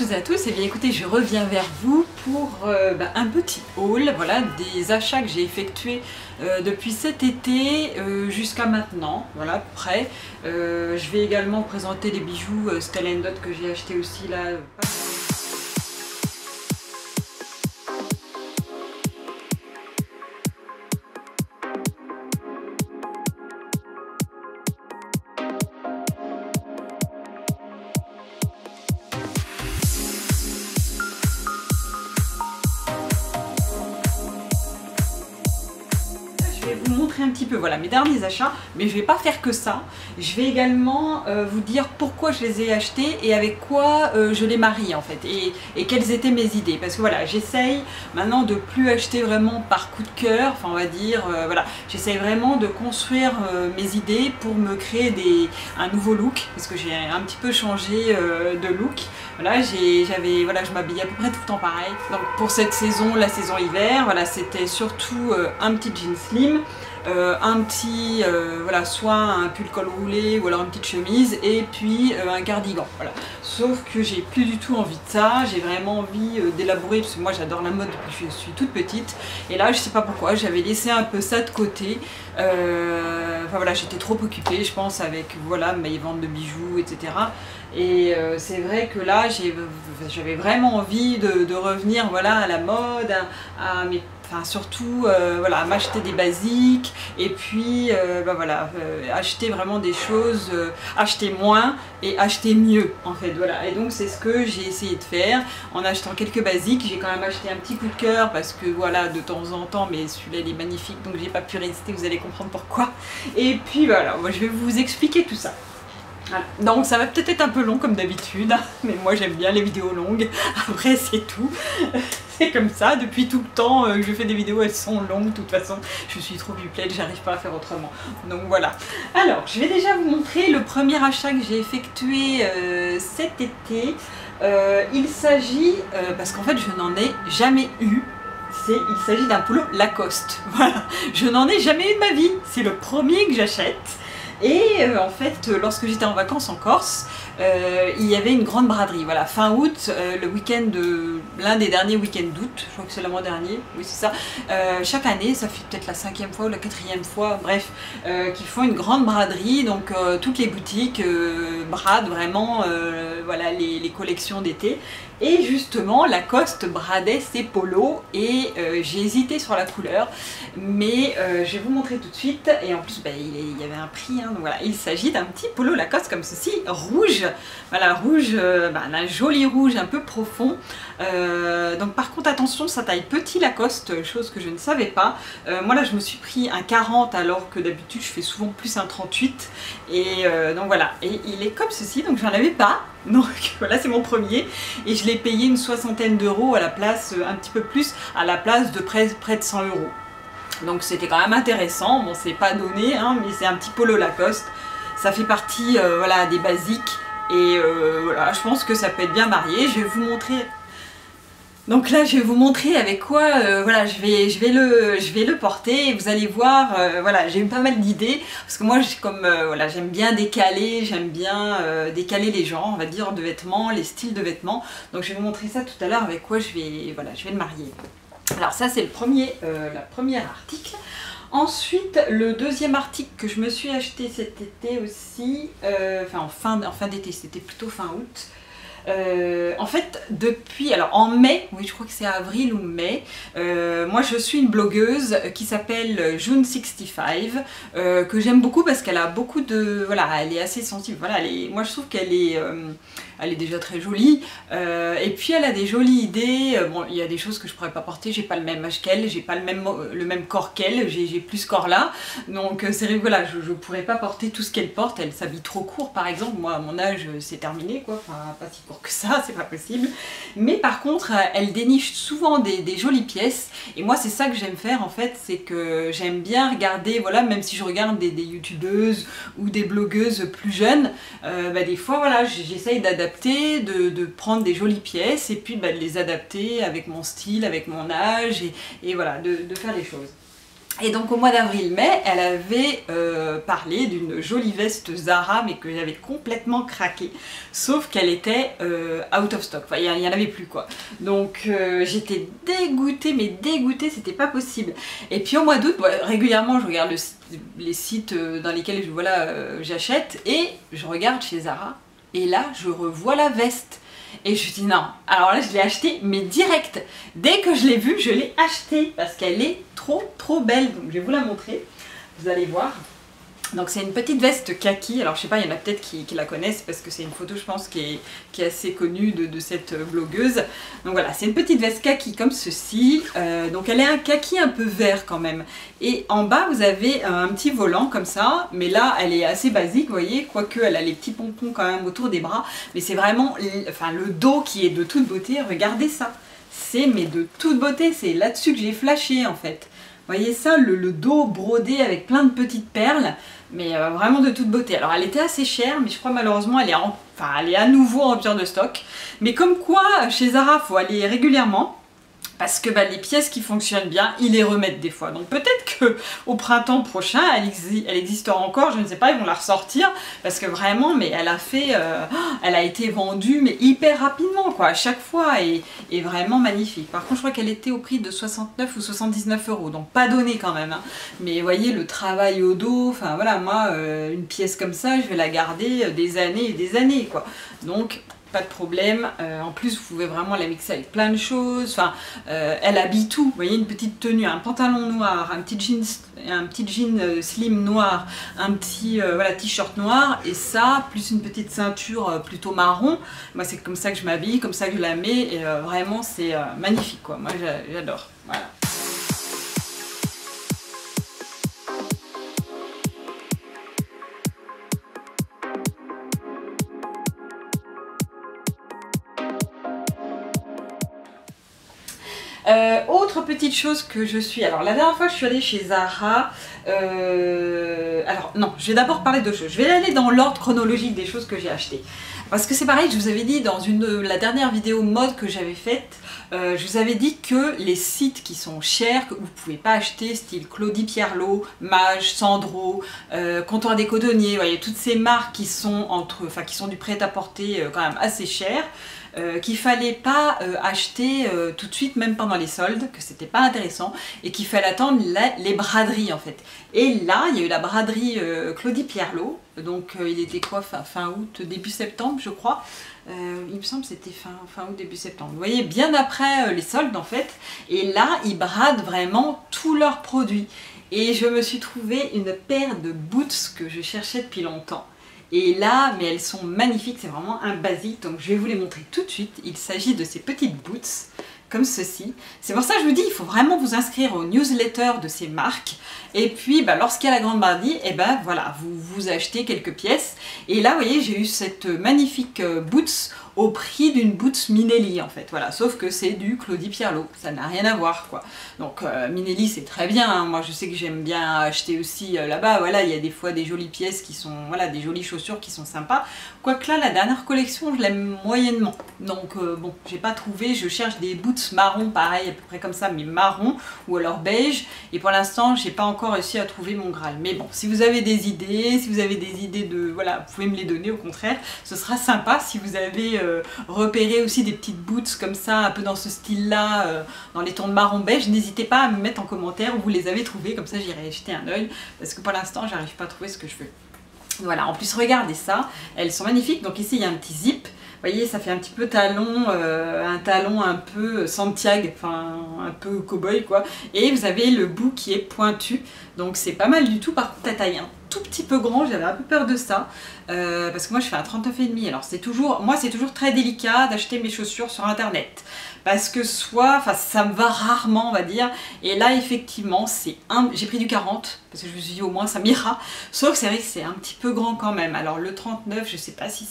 toutes et à tous, et bien écoutez, je reviens vers vous pour un petit haul, voilà, des achats que j'ai effectués depuis cet été jusqu'à maintenant, voilà, à peu près. Je vais également présenter les bijoux Stella & Dot que j'ai acheté aussi là. Je vais vous montrer un petit peu voilà, mes derniers achats, mais je vais pas faire que ça. Je vais également vous dire pourquoi je les ai achetés et avec quoi je les marie en fait, et quelles étaient mes idées. Parce que voilà, j'essaye maintenant de plus acheter vraiment par coup de cœur, enfin on va dire, voilà, j'essaye vraiment de construire mes idées pour me créer un nouveau look, parce que j'ai un petit peu changé de look. Voilà, voilà, je m'habillais à peu près tout le temps pareil. Donc pour cette saison, la saison hiver, voilà, c'était surtout un petit jean slim, un petit, voilà, soit un pull col roulé ou alors une petite chemise et puis un cardigan. Voilà. Sauf que j'ai plus du tout envie de ça, j'ai vraiment envie d'élaborer, parce que moi j'adore la mode depuis que je suis toute petite. Et là je sais pas pourquoi, j'avais laissé un peu ça de côté. Enfin voilà, j'étais trop occupée je pense avec voilà, mes ventes de bijoux, etc. Et c'est vrai que là j'avais vraiment envie de revenir voilà, à la mode, à mes... Enfin, surtout voilà, m'acheter des basiques et puis voilà, acheter vraiment des choses, acheter moins et acheter mieux en fait, voilà. Et donc c'est ce que j'ai essayé de faire en achetant quelques basiques. J'ai quand même acheté un petit coup de cœur parce que voilà, de temps en temps, mais celui-là il est magnifique donc j'ai pas pu résister, vous allez comprendre pourquoi. Et puis voilà, moi, je vais vous expliquer tout ça. Voilà. Donc ça va peut-être être un peu long comme d'habitude, mais moi j'aime bien les vidéos longues, après c'est tout. C'est comme ça, depuis tout le temps que je fais des vidéos, elles sont longues de toute façon. Je suis trop pipelette, j'arrive pas à faire autrement. Donc voilà. Alors, je vais déjà vous montrer le premier achat que j'ai effectué cet été. Il s'agit, parce qu'en fait je n'en ai jamais eu, il s'agit d'un polo Lacoste. Voilà, je n'en ai jamais eu de ma vie, c'est le premier que j'achète. Et en fait, lorsque j'étais en vacances en Corse, il y avait une grande braderie. Voilà, fin août, le week-end l'un des derniers week-ends d'août, je crois que c'est l'an dernier, oui c'est ça. Chaque année, ça fait peut-être la 5e fois ou la 4e fois, bref, qu'ils font une grande braderie. Donc toutes les boutiques bradent vraiment voilà, les collections d'été. Et justement, Lacoste bradait ses polos et j'ai hésité sur la couleur, mais je vais vous montrer tout de suite. Et en plus, il y avait un prix, hein, donc voilà, il s'agit d'un petit polo Lacoste comme ceci, rouge. Voilà, rouge, un joli rouge un peu profond. Donc par contre, attention, ça taille petit Lacoste, chose que je ne savais pas. Moi là, je me suis pris un 40 alors que d'habitude, je fais souvent plus un 38. Et donc voilà, et il est comme ceci, donc j'en avais pas. Donc voilà, c'est mon premier et je l'ai payé une 60aine d'euros à la place, un petit peu plus, à la place de près de 100 euros. Donc c'était quand même intéressant. Bon, c'est pas donné, hein, mais c'est un petit polo Lacoste. Ça fait partie voilà, des basiques et voilà, je pense que ça peut être bien marié. Je vais vous montrer. Donc là, je vais vous montrer avec quoi voilà, je vais le porter et vous allez voir, voilà, j'ai eu pas mal d'idées parce que moi, voilà, j'aime bien décaler, décaler les genres, on va dire, de vêtements, les styles de vêtements. Donc je vais vous montrer ça tout à l'heure avec quoi voilà, je vais le marier. Alors ça, c'est le premier article. Ensuite, le deuxième article que je me suis acheté cet été aussi, enfin en fin d'été, c'était plutôt fin août. En fait, depuis, alors en mai, oui je crois que c'est avril ou mai, moi je suis une blogueuse qui s'appelle June65, que j'aime beaucoup parce qu'elle a beaucoup de, voilà, elle est assez sensible, voilà, moi je trouve qu'elle est, elle est déjà très jolie, et puis elle a des jolies idées. Bon, il y a des choses que je pourrais pas porter, j'ai pas le même âge qu'elle, j'ai pas le même corps qu'elle, j'ai plus ce corps là, donc c'est vrai que voilà, je pourrais pas porter tout ce qu'elle porte, elle s'habille trop court par exemple, moi à mon âge c'est terminé quoi, enfin pas si court que ça, c'est pas possible. Mais par contre, elle déniche souvent des jolies pièces. Et moi, c'est ça que j'aime faire en fait, c'est que j'aime bien regarder, voilà, même si je regarde des youtubeuses ou des blogueuses plus jeunes, des fois, voilà, j'essaye d'adapter, de prendre des jolies pièces et puis de les adapter avec mon style, avec mon âge et voilà, de faire les choses. Et donc au mois d'avril-mai, elle avait parlé d'une jolie veste Zara, mais que j'avais complètement craqué. Sauf qu'elle était out of stock, enfin il n'y en avait plus quoi. Donc j'étais dégoûtée, mais dégoûtée, c'était pas possible. Et puis au mois d'août, régulièrement je regarde les sites dans lesquels j'achète, et je regarde chez Zara, et là je revois la veste. Et je me dis non, alors là je l'ai acheté mais direct, dès que je l'ai vue je l'ai achetée parce qu'elle est trop belle, donc je vais vous la montrer, vous allez voir. Donc c'est une petite veste kaki, alors je sais pas, il y en a peut-être qui la connaissent parce que c'est une photo je pense qui est assez connue de cette blogueuse. Donc voilà, c'est une petite veste kaki comme ceci, donc elle est un kaki un peu vert quand même. Et en bas vous avez un petit volant comme ça, mais là elle est assez basique, vous voyez, quoique elle a les petits pompons quand même autour des bras, mais c'est vraiment le dos qui est de toute beauté, regardez ça. C'est mais de toute beauté, c'est là-dessus que j'ai flashé en fait. Vous voyez ça, le dos brodé avec plein de petites perles, mais vraiment de toute beauté. Alors elle était assez chère, mais je crois malheureusement elle est à nouveau en rupture de stock. Mais comme quoi, chez Zara, il faut aller régulièrement. Parce que les pièces qui fonctionnent bien, ils les remettent des fois. Donc peut-être qu'au printemps prochain, elle existera encore, je ne sais pas, ils vont la ressortir. Parce que vraiment, mais elle a été vendue mais hyper rapidement, quoi, à chaque fois. Et vraiment magnifique. Par contre, je crois qu'elle était au prix de 69 ou 79 €. Donc pas donné quand même. Hein. Mais vous voyez, le travail au dos, enfin voilà, moi, une pièce comme ça, je vais la garder des années et des années, quoi. Donc pas de problème, en plus vous pouvez vraiment la mixer avec plein de choses, enfin elle habille tout, vous voyez, une petite tenue, un pantalon noir, un petit jean slim noir, un petit t-shirt noir, et ça, plus une petite ceinture plutôt marron. Moi c'est comme ça que je m'habille, comme ça que je la mets, et vraiment c'est magnifique quoi, moi j'adore, voilà. Autre petite chose que je suis... Alors la dernière fois je suis allée chez Zara, alors non, je vais d'abord parler de choses. Je vais aller dans l'ordre chronologique des choses que j'ai achetées. Parce que c'est pareil, je vous avais dit dans la dernière vidéo mode que j'avais faite, je vous avais dit que les sites qui sont chers, que vous ne pouvez pas acheter, style Claudie Pierlot, Mage, Sandro, Comptoir des Codonniers, vous voyez, toutes ces marques qui sont, qui sont du prêt-à-porter quand même assez cher, qu'il fallait pas acheter tout de suite, même pendant les soldes, que c'était pas intéressant, et qu'il fallait attendre les braderies en fait. Et là, il y a eu la braderie Claudie Pierlot, donc il était quoi, fin août, début septembre je crois, il me semble que c'était fin août, début septembre. Vous voyez, bien après les soldes en fait, et là, ils bradent vraiment tous leurs produits. Et je me suis trouvé une paire de boots que je cherchais depuis longtemps. Et là, mais elles sont magnifiques, c'est vraiment un basique, donc je vais vous les montrer tout de suite. Il s'agit de ces petites boots, comme ceci. C'est pour ça que je vous dis, il faut vraiment vous inscrire aux newsletters de ces marques. Et puis, lorsqu'il y a la grande braderie, et voilà, vous achetez quelques pièces. Et là, vous voyez, j'ai eu cette magnifique boots au prix d'une boots Minelli en fait, voilà, sauf que c'est du Claudie Pierlot, ça n'a rien à voir quoi. Donc Minelli c'est très bien, hein. Moi je sais que j'aime bien acheter aussi là-bas, voilà, il y a des fois des jolies pièces qui sont, voilà, des jolies chaussures qui sont sympas, quoique là la dernière collection je l'aime moyennement, donc bon, j'ai pas trouvé, je cherche des boots marron pareil, à peu près comme ça, mais marron, ou alors beige, et pour l'instant j'ai pas encore réussi à trouver mon Graal, mais bon, si vous avez des idées, de, voilà, vous pouvez me les donner, au contraire, ce sera sympa si vous avez repérer aussi des petites boots comme ça, un peu dans ce style-là, dans les tons de marron beige, n'hésitez pas à me mettre en commentaire où vous les avez trouvées, comme ça j'irai jeter un œil, parce que pour l'instant j'arrive pas à trouver ce que je veux. Voilà, en plus regardez ça, elles sont magnifiques, donc ici il y a un petit zip, vous voyez, ça fait un petit peu talon, un talon un peu Santiago, enfin un peu cow-boy quoi, et vous avez le bout qui est pointu, donc c'est pas mal du tout. Par contre la taille un tout petit peu grand, j'avais un peu peur de ça, parce que moi je fais un 39,5, alors c'est toujours très délicat d'acheter mes chaussures sur internet, parce que ça me va rarement on va dire, et là effectivement j'ai pris du 40, parce que je me suis dit au moins ça m'ira, sauf que c'est vrai que c'est un petit peu grand quand même, alors le 39 je sais pas si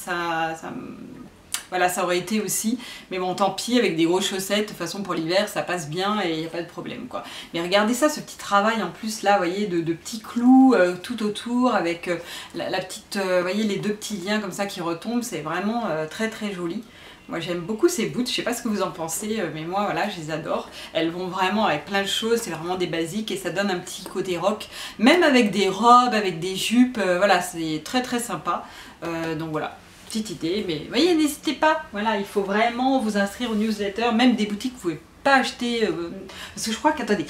voilà, ça aurait été aussi, mais bon tant pis, avec des grosses chaussettes, de toute façon pour l'hiver ça passe bien et il n'y a pas de problème quoi. Mais regardez ça, ce petit travail en plus là, vous voyez, de petits clous tout autour, avec la petite, vous voyez, les deux petits liens comme ça qui retombent, c'est vraiment très très joli. Moi j'aime beaucoup ces boots, je sais pas ce que vous en pensez, mais moi voilà, je les adore. Elles vont vraiment avec plein de choses, c'est vraiment des basiques et ça donne un petit côté rock. Même avec des robes, avec des jupes, voilà, c'est très très sympa. Donc voilà, petite idée, mais vous voyez, n'hésitez pas. Voilà, il faut vraiment vous inscrire aux newsletters, même des boutiques que vous pouvez pas acheter, parce que je crois qu'attendez,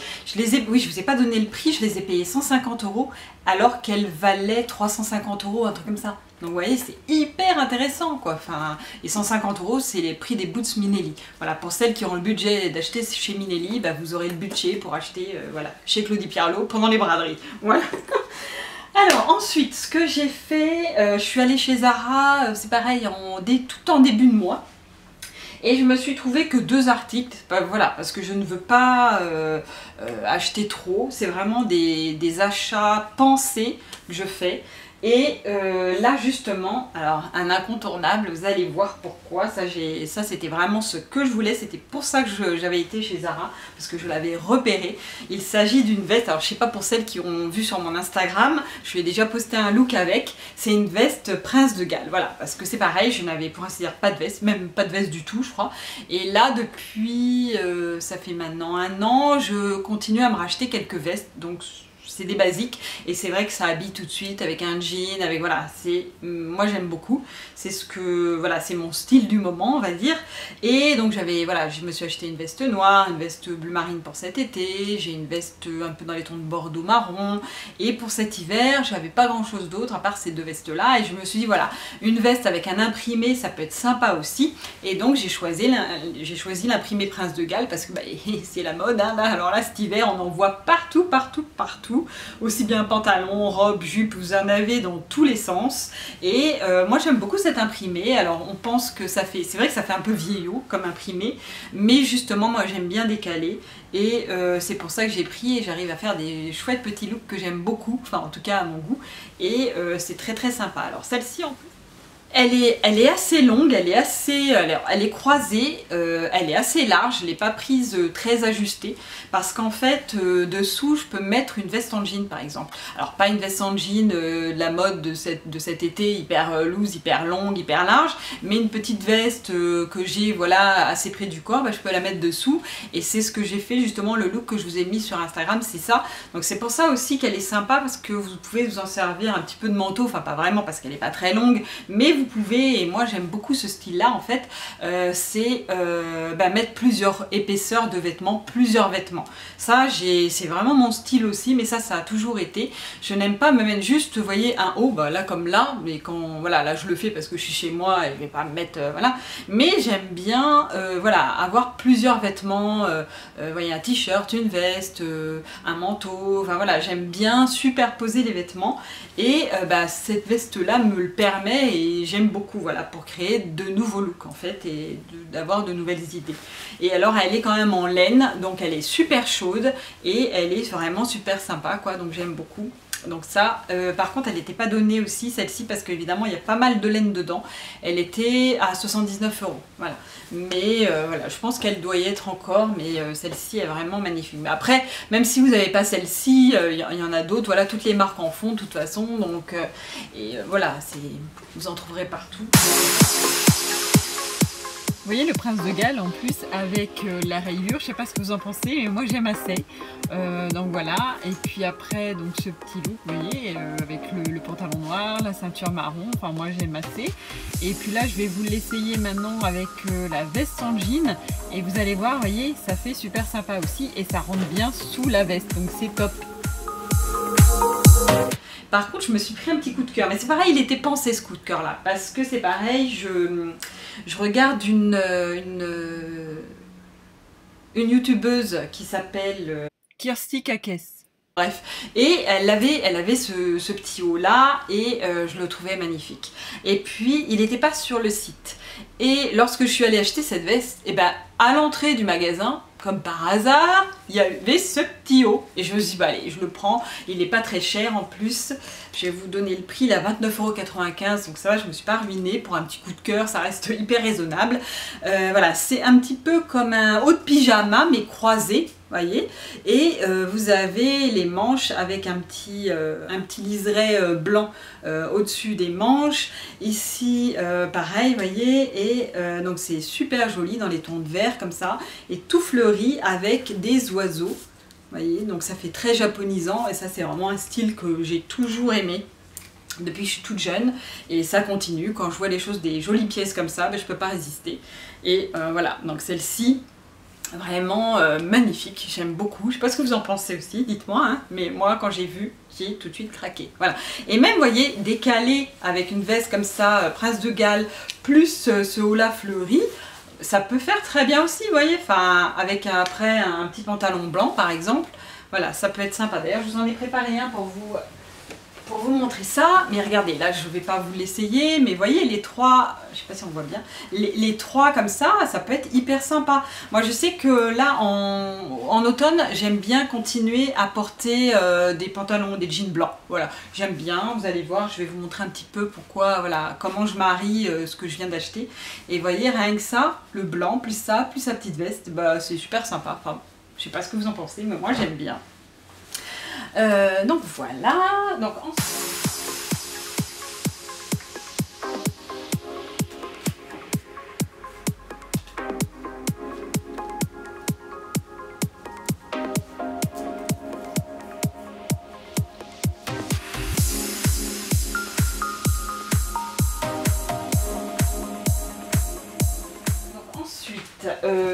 oui, je vous ai pas donné le prix, je les ai payés 150 € alors qu'elles valaient 350 €, un truc comme ça. Donc vous voyez, c'est hyper intéressant quoi. Enfin, et 150 € c'est les prix des boots Minelli. Voilà, pour celles qui ont le budget d'acheter chez Minelli, bah, vous aurez le budget pour acheter voilà, chez Claudie Pierlot pendant les braderies. Voilà. Alors ensuite, ce que j'ai fait, je suis allée chez Zara, c'est pareil, tout en début de mois. Et je me suis trouvé que 2 articles, voilà, parce que je ne veux pas acheter trop, c'est vraiment des achats pensés que je fais. Et là justement, alors un incontournable, vous allez voir pourquoi, ça c'était vraiment ce que je voulais, c'était pour ça que j'avais été chez Zara, parce que je l'avais repéré. Il s'agit d'une veste, alors je sais pas pour celles qui ont vu sur mon Instagram, je lui ai déjà posté un look avec, c'est une veste Prince de Galles, voilà, parce que c'est pareil, je n'avais pour ainsi dire pas de veste, même pas de veste du tout je crois, et là depuis, ça fait maintenant 1 an, je continue à me racheter quelques vestes, donc c'est des basiques et c'est vrai que ça habille tout de suite avec un jean, avec voilà, moi j'aime beaucoup, c'est ce que voilà, c'est mon style du moment on va dire. Et donc voilà, je me suis acheté une veste noire, une veste bleu marine pour cet été, j'ai une veste un peu dans les tons de bordeaux marron, et pour cet hiver j'avais pas grand chose d'autre à part ces 2 vestes là, et je me suis dit voilà, une veste avec un imprimé ça peut être sympa aussi, et donc j'ai choisi l'imprimé Prince de Galles parce que bah, c'est la mode hein, là. Alors là cet hiver on en voit partout, aussi bien pantalon, robe, jupe, vous en avez dans tous les sens. Et moi j'aime beaucoup cet imprimé. Alors on pense que ça fait, c'est vrai que ça fait un peu vieillot comme imprimé, mais justement moi j'aime bien décaler, et c'est pour ça que j'ai pris, et j'arrive à faire des chouettes petits looks que j'aime beaucoup, enfin en tout cas à mon goût, et c'est très très sympa. Alors celle-ci en plus, elle est assez longue, elle est croisée, elle est assez large, je ne l'ai pas prise très ajustée, parce qu'en fait, dessous, je peux mettre une veste en jean par exemple. Alors pas une veste en jean de la mode de cet été, hyper loose, hyper longue, hyper large, mais une petite veste que j'ai voilà, assez près du corps, bah, je peux la mettre dessous, et c'est ce que j'ai fait justement, le look que je vous ai mis sur Instagram, c'est ça. Donc c'est pour ça aussi qu'elle est sympa, parce que vous pouvez vous en servir un petit peu de manteau, enfin pas vraiment parce qu'elle n'est pas très longue, mais vous pouvez, et moi j'aime beaucoup ce style là en fait, c'est mettre plusieurs épaisseurs de vêtements, plusieurs vêtements. Ça c'est vraiment mon style aussi, mais ça a toujours été. Je n'aime pas me mettre juste, vous voyez, un haut, bah là comme là, mais quand, voilà, là je le fais parce que je suis chez moi et je vais pas me mettre, voilà, mais j'aime bien, voilà, avoir plusieurs vêtements, voyez, un t-shirt, une veste, un manteau, enfin voilà, j'aime bien superposer les vêtements, et cette veste là me le permet, et j'aime beaucoup, voilà, pour créer de nouveaux looks en fait, et d'avoir de nouvelles idées. Et alors elle est quand même en laine, donc elle est super chaude, et elle est vraiment super sympa quoi, donc j'aime beaucoup. Donc ça, par contre elle n'était pas donnée aussi celle-ci, parce qu'évidemment il y a pas mal de laine dedans, elle était à 79 €, voilà. Mais voilà, je pense qu'elle doit y être encore, mais celle-ci est vraiment magnifique. Mais après, même si vous n'avez pas celle-ci, il y en a d'autres, voilà, toutes les marques en font de toute façon, donc voilà, vous en trouverez partout. Vous voyez le Prince de Galles en plus avec la rayure, je sais pas ce que vous en pensez, mais moi j'aime assez. Donc voilà, et puis après donc ce petit look, vous voyez, avec le pantalon noir, la ceinture marron, enfin moi j'aime assez. Et puis là je vais vous l'essayer maintenant avec la veste en jean, et vous allez voir, vous voyez, ça fait super sympa aussi, et ça rentre bien sous la veste, donc c'est top. Par contre, je me suis pris un petit coup de cœur, mais c'est pareil, il était pensé ce coup de cœur là, parce que c'est pareil, je regarde une youtubeuse qui s'appelle Kirsty Kakes. Bref, et elle avait ce petit haut là, et je le trouvais magnifique. Et puis il n'était pas sur le site. Et lorsque je suis allée acheter cette veste, et ben à l'entrée du magasin, comme par hasard, il y avait ce petit haut. Et je me suis dit, bah allez, je le prends. Il n'est pas très cher en plus. Je vais vous donner le prix, il est à 29,95 €. Donc ça va, je ne me suis pas ruinée pour un petit coup de cœur. Ça reste hyper raisonnable. Voilà, c'est un petit peu comme un haut de pyjama, mais croisé. Voyez, et vous avez les manches avec un petit liseré blanc au-dessus des manches. Ici, pareil, voyez, et donc c'est super joli dans les tons de vert comme ça, et tout fleuri avec des oiseaux. Voyez, donc ça fait très japonisant, et ça c'est vraiment un style que j'ai toujours aimé depuis que je suis toute jeune, et ça continue. Quand je vois les choses, des jolies pièces comme ça, ben, je peux pas résister. Et voilà, donc celle-ci, vraiment magnifique, j'aime beaucoup. Je sais pas ce que vous en pensez aussi, dites-moi, hein, mais moi quand j'ai vu, j'ai tout de suite craqué. Voilà. Et même, vous voyez, décalé avec une veste comme ça, Prince de Galles, plus ce haut-là fleuri, ça peut faire très bien aussi, vous voyez, enfin, avec après un petit pantalon blanc par exemple. Voilà, ça peut être sympa. D'ailleurs, je vous en ai préparé un pour vous montrer ça, mais regardez, là je ne vais pas vous l'essayer, mais voyez les trois, je sais pas si on voit bien, les trois comme ça peut être hyper sympa. Moi je sais que là en automne, j'aime bien continuer à porter des pantalons, des jeans blancs, voilà, j'aime bien, vous allez voir, je vais vous montrer un petit peu pourquoi, voilà, comment je marie ce que je viens d'acheter. Et voyez, rien que ça, le blanc, plus ça, plus sa petite veste, bah c'est super sympa, enfin, je sais pas ce que vous en pensez, mais moi j'aime bien. Donc voilà, donc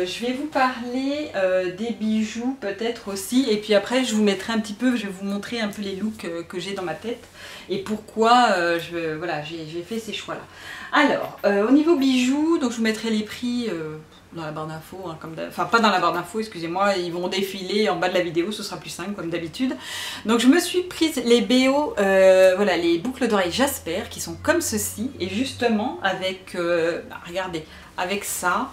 je vais vous parler des bijoux peut-être aussi, et puis après je vous mettrai un petit peu, je vais vous montrer un peu les looks que j'ai dans ma tête et pourquoi voilà, j'ai fait ces choix là. Alors au niveau bijoux, donc je vous mettrai les prix dans la barre d'infos, hein, enfin pas dans la barre d'infos, excusez-moi, ils vont défiler en bas de la vidéo, ce sera plus simple comme d'habitude. Donc je me suis prise les BO, voilà, les boucles d'oreilles Jasper qui sont comme ceci, et justement avec, regardez, avec ça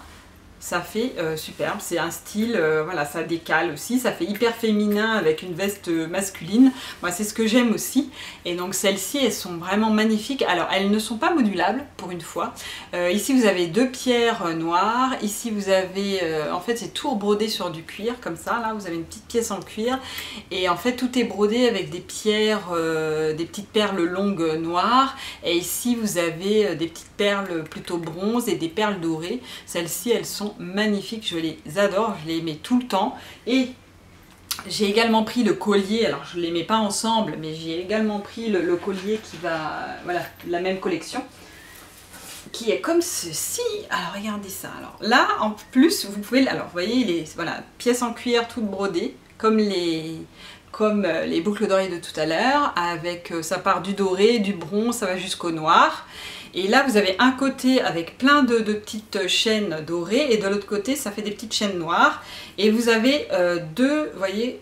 fait superbe, c'est un style, voilà, ça décale aussi, ça fait hyper féminin avec une veste masculine. Moi c'est ce que j'aime aussi, et donc celles-ci elles sont vraiment magnifiques. Alors elles ne sont pas modulables pour une fois. Ici vous avez deux pierres noires, ici vous avez, en fait c'est tout brodé sur du cuir comme ça, là vous avez une petite pièce en cuir, et en fait tout est brodé avec des pierres, des petites perles longues noires, et ici vous avez des petites perles plutôt bronze et des perles dorées. Celles-ci elles sont magnifiques, je les adore, je les mets tout le temps. Et j'ai également pris le collier, alors je ne les mets pas ensemble, mais j'ai également pris le collier qui va, voilà, la même collection, qui est comme ceci. Alors regardez ça, alors là en plus vous pouvez, alors vous voyez, les voilà, pièces en cuir toutes brodées, comme les boucles d'oreilles de tout à l'heure, avec ça part du doré, du bronze, ça va jusqu'au noir. Et là vous avez un côté avec plein de petites chaînes dorées, et de l'autre côté ça fait des petites chaînes noires, et vous avez deux, vous voyez,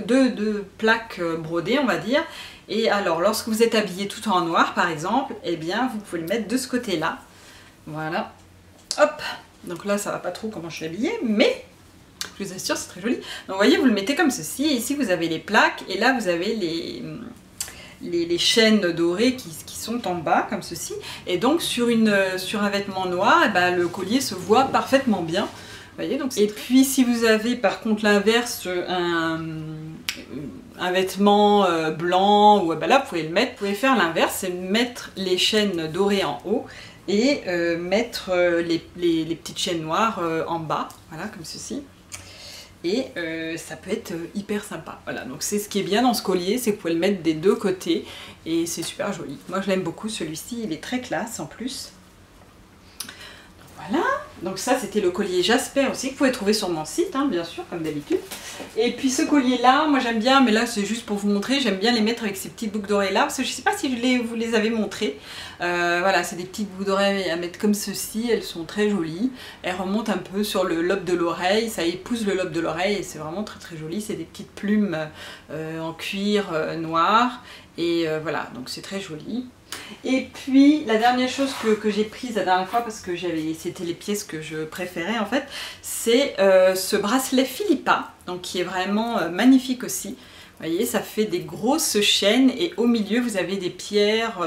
deux plaques brodées on va dire. Et alors lorsque vous êtes habillé tout en noir par exemple, eh bien vous pouvez le mettre de ce côté là, voilà, hop, donc là ça va pas trop comment je suis habillée, mais je vous assure c'est très joli. Donc vous voyez, vous le mettez comme ceci, et ici vous avez les plaques, et là vous avez les chaînes dorées qui sont en bas comme ceci, et donc sur un vêtement noir, et ben, le collier se voit parfaitement bien. Voyez, donc et puis si vous avez par contre l'inverse, un vêtement blanc, ou ben là vous pouvez le mettre, vous pouvez faire l'inverse, c'est mettre les chaînes dorées en haut et mettre les petites chaînes noires en bas, voilà comme ceci. Et ça peut être hyper sympa. Voilà, donc c'est ce qui est bien dans ce collier, c'est que vous pouvez le mettre des deux côtés et c'est super joli. Moi je l'aime beaucoup celui-ci, il est très classe en plus. Voilà, donc ça c'était le collier Jasper aussi, que vous pouvez trouver sur mon site, hein, bien sûr, comme d'habitude. Et puis ce collier là, moi j'aime bien, mais là c'est juste pour vous montrer, j'aime bien les mettre avec ces petites boucles d'oreilles là, parce que je ne sais pas si vous les avez montrées. Voilà, c'est des petites boucles d'oreilles à mettre comme ceci, elles sont très jolies. Elles remontent un peu sur le lobe de l'oreille, ça épouse le lobe de l'oreille, et c'est vraiment très très joli. C'est des petites plumes en cuir noir, et voilà, donc c'est très joli. Et puis la dernière chose que j'ai prise la dernière fois, parce que c'était les pièces que je préférais en fait, c'est ce bracelet Philippa, donc qui est vraiment magnifique aussi. Vous voyez, ça fait des grosses chaînes et au milieu vous avez des pierres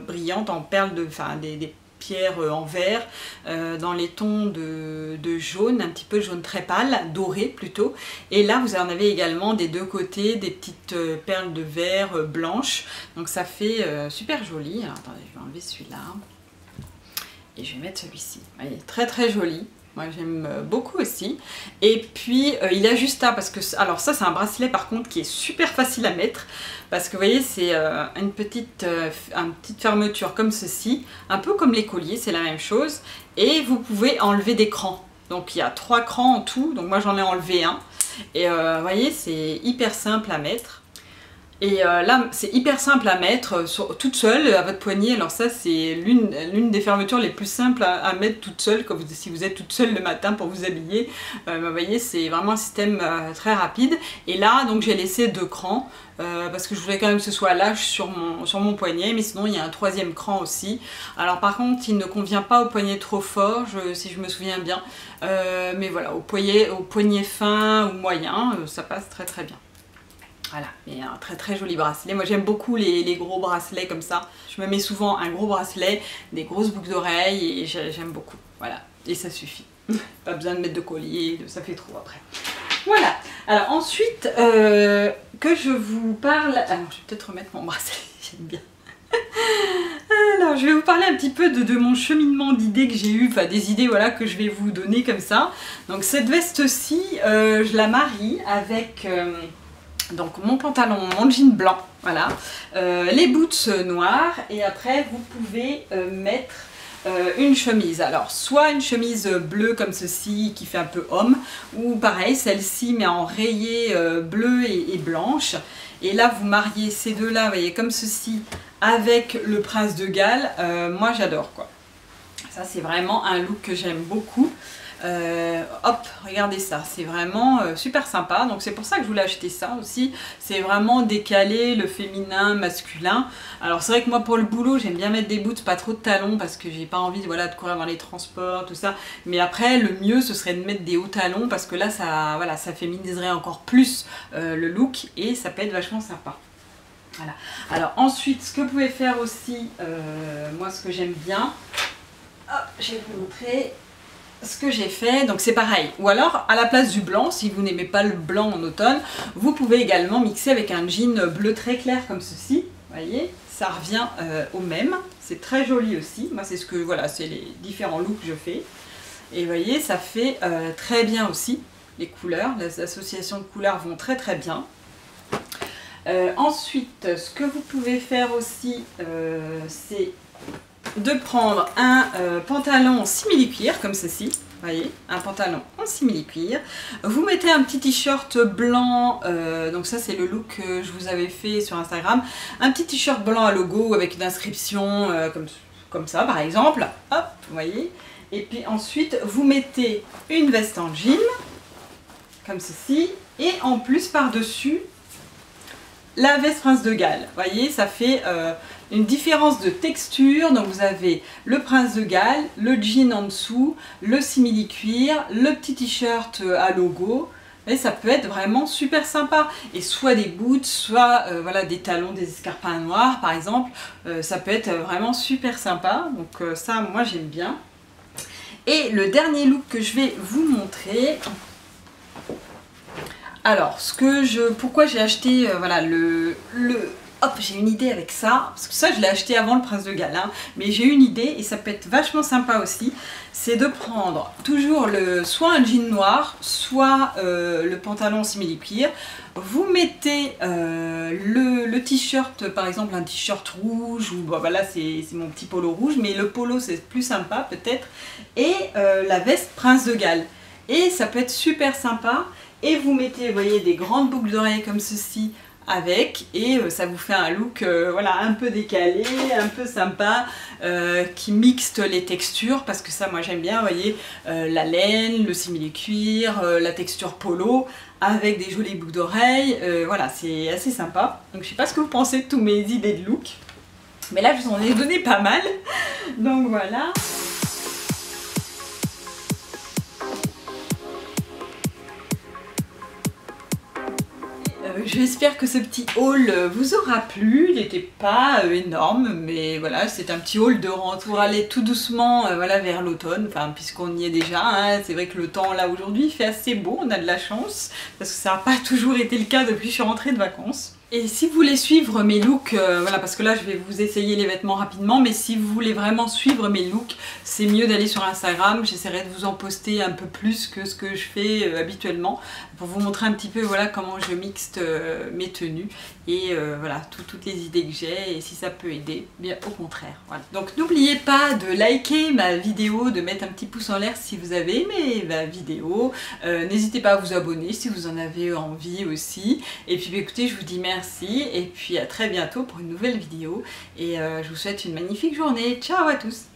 brillantes en perles enfin des pierres en verre, dans les tons de jaune, un petit peu jaune très pâle, doré plutôt. Et là vous en avez également des deux côtés des petites perles de verre blanches. Donc ça fait super joli. Alors, attendez, je vais enlever celui-là. Et je vais mettre celui-ci. Vous voyez, très très joli. Moi j'aime beaucoup aussi. Et puis il a juste parce que, alors ça c'est un bracelet par contre qui est super facile à mettre, parce que vous voyez c'est une petite fermeture comme ceci, un peu comme les colliers, c'est la même chose, et vous pouvez enlever des crans. Donc il y a 3 crans en tout, donc moi j'en ai enlevé un, et vous voyez c'est hyper simple à mettre. Et là, c'est hyper simple à mettre toute seule à votre poignet. Alors ça, c'est l'une des fermetures les plus simples à mettre toute seule, si vous êtes toute seule le matin pour vous habiller. Vous voyez, c'est vraiment un système très rapide. Et là, donc j'ai laissé 2 crans, parce que je voulais quand même que ce soit lâche sur mon poignet, mais sinon il y a un 3e cran aussi. Alors par contre, il ne convient pas au poignet trop fort, si je me souviens bien. Mais voilà, au poignet fin ou moyen, ça passe très très bien. Voilà, et un très très joli bracelet. Moi j'aime beaucoup les gros bracelets comme ça. Je me mets souvent un gros bracelet, des grosses boucles d'oreilles et j'aime beaucoup. Voilà, et ça suffit. Pas besoin de mettre de collier, ça fait trop après. Voilà, alors ensuite que je vous parle... Alors je vais peut-être remettre mon bracelet, j'aime bien. Alors je vais vous parler un petit peu de mon cheminement d'idées que j'ai eu, enfin des idées voilà que je vais vous donner comme ça. Donc cette veste-ci, je la marie avec... donc mon pantalon, mon jean blanc, voilà, les boots noires, et après vous pouvez mettre une chemise. Alors soit une chemise bleue comme ceci qui fait un peu homme, ou pareil celle-ci mais en rayé bleu et blanche. Et là vous mariez ces deux-là, vous voyez, comme ceci avec le prince de Galles. Moi j'adore quoi. Ça c'est vraiment un look que j'aime beaucoup. Hop, regardez ça, c'est vraiment super sympa, donc c'est pour ça que je voulais acheter ça aussi. C'est vraiment décalé le féminin, masculin. Alors c'est vrai que moi pour le boulot j'aime bien mettre des boots, pas trop de talons, parce que j'ai pas envie voilà, de courir dans les transports, tout ça. Mais après le mieux ce serait de mettre des hauts talons, parce que là ça, voilà, ça féminiserait encore plus le look, et ça peut être vachement sympa. Voilà. Alors ensuite ce que vous pouvez faire aussi, moi ce que j'aime bien, hop, je vais vous montrer ce que j'ai fait. Donc c'est pareil, ou alors à la place du blanc, si vous n'aimez pas le blanc en automne, vous pouvez également mixer avec un jean bleu très clair comme ceci, vous voyez, ça revient au même, c'est très joli aussi. Moi c'est ce que, voilà, c'est les différents looks que je fais, et vous voyez ça fait très bien aussi, les couleurs, les associations de couleurs vont très très bien. Ensuite ce que vous pouvez faire aussi, c'est de prendre un pantalon en simili-cuir comme ceci, vous voyez, un pantalon en simili-cuir. Vous mettez un petit t-shirt blanc, donc ça c'est le look que je vous avais fait sur Instagram, un petit t-shirt blanc à logo avec une inscription comme ça par exemple, hop, vous voyez. Et puis ensuite vous mettez une veste en jean, comme ceci, et en plus par-dessus la veste Prince de Galles. Vous voyez, ça fait une différence de texture. Donc vous avez le Prince de Galles, le jean en dessous, le simili-cuir, le petit t-shirt à logo. Et ça peut être vraiment super sympa. Et soit des boots, soit voilà, des talons, des escarpins noirs par exemple. Ça peut être vraiment super sympa. Donc ça, moi j'aime bien. Et le dernier look que je vais vous montrer... Alors, pourquoi j'ai acheté, voilà, hop, j'ai une idée avec ça, parce que ça je l'ai acheté avant le Prince de Galles, hein, mais j'ai une idée et ça peut être vachement sympa aussi, c'est de prendre toujours soit un jean noir, soit le pantalon simili-cuir, vous mettez le t-shirt, par exemple un t-shirt rouge, ou bon, voilà, c'est mon petit polo rouge, mais le polo c'est plus sympa peut-être, et la veste Prince de Galles, et ça peut être super sympa. Et vous mettez, vous voyez, des grandes boucles d'oreilles comme ceci avec, et ça vous fait un look voilà, un peu décalé, un peu sympa, qui mixte les textures, parce que ça moi j'aime bien, vous voyez, la laine, le simili-cuir, la texture polo, avec des jolies boucles d'oreilles, voilà, c'est assez sympa. Donc je sais pas ce que vous pensez de tous mes idées de look. Mais là, je vous en ai donné pas mal. Donc voilà. J'espère que ce petit haul vous aura plu. Il n'était pas énorme, mais voilà, c'est un petit haul de rentrée pour aller tout doucement voilà, vers l'automne, enfin, puisqu'on y est déjà. Hein. C'est vrai que le temps là aujourd'hui fait assez beau, on a de la chance, parce que ça n'a pas toujours été le cas depuis que je suis rentrée de vacances. Et si vous voulez suivre mes looks, voilà, parce que là je vais vous essayer les vêtements rapidement, mais si vous voulez vraiment suivre mes looks, c'est mieux d'aller sur Instagram. J'essaierai de vous en poster un peu plus que ce que je fais habituellement, pour vous montrer un petit peu voilà, comment je mixte mes tenues et voilà, toutes les idées que j'ai, et si ça peut aider, bien au contraire. Voilà. Donc n'oubliez pas de liker ma vidéo, de mettre un petit pouce en l'air si vous avez aimé ma vidéo. N'hésitez pas à vous abonner si vous en avez envie aussi. Et puis écoutez, je vous dis merci et puis à très bientôt pour une nouvelle vidéo et je vous souhaite une magnifique journée. Ciao à tous!